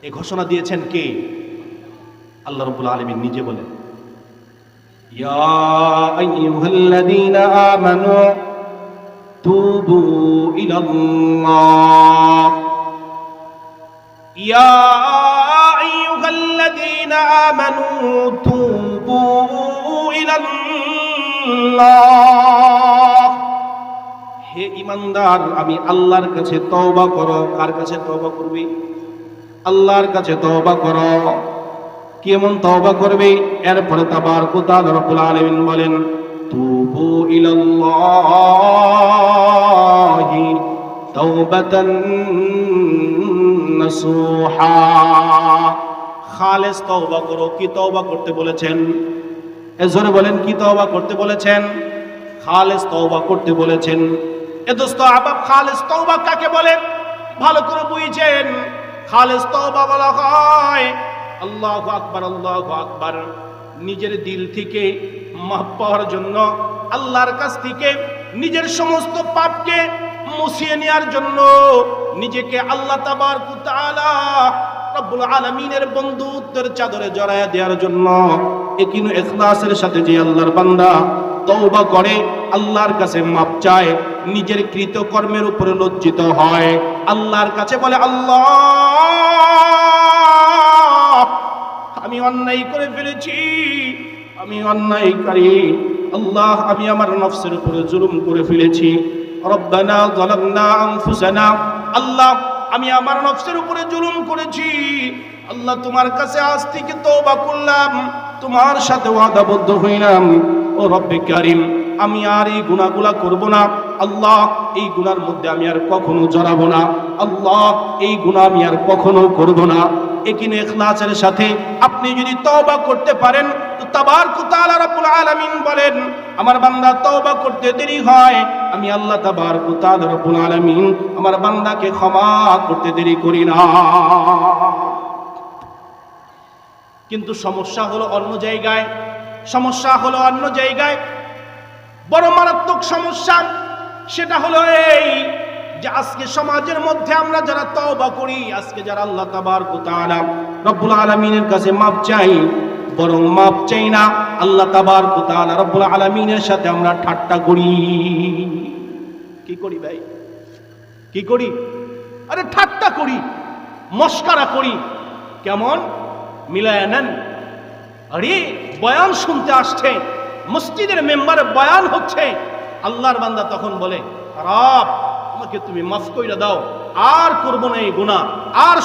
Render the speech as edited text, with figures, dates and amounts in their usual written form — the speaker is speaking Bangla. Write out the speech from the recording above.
এই ঘোষণা দিয়েছেন কে? আল্লাহ রাব্বুল আলামিন নিজে বলেন, ইয়া আইয়ুহাল্লাযীনা আমানু তুবু ইলাল্লাহ, ইয়া আইয়ুহাল্লাযীনা আমানু তুবু ইলাল্লাহ, হে ঈমানদার আমি আল্লাহর কাছে তওবা করো। কার কাছে তওবা করবে? আল্লাহর কাছে তওবা করো। কেমন তওবা করবে? এরপরে তাবারক ওয়া তাআলা রব্বুল আলামিন বলেন, তুবু ইলাল্লাহি তাওবাতান নাসুহা, খালেস তওবা করো। কি তওবা করতে বলেছেন? এজন্য বলেন কি তওবা করতে বলেছেন? খালেস তওবা করতে বলেছেন। এ দোস্ত আবাব, খালেস তওবা কাকে বলে? ভালো করে বুঝেন। খালেস তওবা বলা হয় আল্লাহু আকবার, আল্লাহু আকবার, নিজের দিল থেকে মাফ পাওয়ার জন্য, আল্লাহর কাছ থেকে নিজের সমস্ত পাপকে মুছিয়ে নেওয়ার জন্য, নিজেকে আল্লাহ তাবারক ওয়া তাআলা রব্বুল আলামিনের বন্ধুত্বের চাদরে জড়ায়া দেওয়ার জন্য একিনু ইখলাসের সাথে যে আল্লাহর বান্দা তওবা করে, আল্লাহর কাছে মাপ চায়, নিজের কৃত কর্মের উপরে লজ্জিত হয়, আল্লাহর কাছে বলে, আল্লাহ আমি অন্যায় করে ফেলেছি, আমি অন্যায়কারী, আল্লাহ আমি আমার নফসের উপরে জুলুম করে ফেলেছি, রব্বানা যালামনা আনফুসানা, আল্লাহ আমি আমার নফসের উপরে জুলুম করেছি, আল্লাহ তোমার কাছে আজ থেকে তওবা করলাম, তোমার সাথে ওয়াদাবদ্ধ হইলাম, ও রব্বে কারীম আমি আর এই গুনাহগুলা করব না, আল্লাহ এই গুনার মধ্যে আমি আর কখনো জড়াবো না, আল্লাহ এই গুনাহ আমি আর কখনো করব না। একিনে ইখলাসের সাথে আপনি যদি তওবা করতে পারেন তো তাবারক ওয়া তাআলা রব্বুল আলামিন বলেন, আমার বান্দা তওবা করতে দেরি হয়, আমি আল্লাহ তাবারক ওয়া তাআলা রব্বুল আলামিন আমার বান্দাকে ক্ষমা করতে দেরি করি না। কিন্তু সমস্যা হলো অন্য জায়গায়, সমস্যা হলো অন্য জায়গায়, বড় মারাত্মক সমস্যা। সেটা হলো এই যে আজকে সমাজের মধ্যে আমরা যারা তওবা করি, আজকে যারা আল্লাহ তাবারক ওয়া তাআলা রব্বুল আলামিনের কাছে মাপ চাই, বরং মাপ চাই না, আল্লাহ তাবারক ওয়া তাআলা রব্বুল আলামিনের সাথে আমরা ঠাট্টা করি। কি করি ভাই? কি করি? আরে ঠাট্টা করি, মস্করা করি। কেমন? মিলায়া নেন। আরে বয়ান শুনতে আসছে, মসজিদের মেম্বারে বয়ান হচ্ছে, আল্লাহর বান্দা তখন বলে, রব আমাকে তুমি মাফ কইরা দাও, আর করব না এই গুনাহ, আর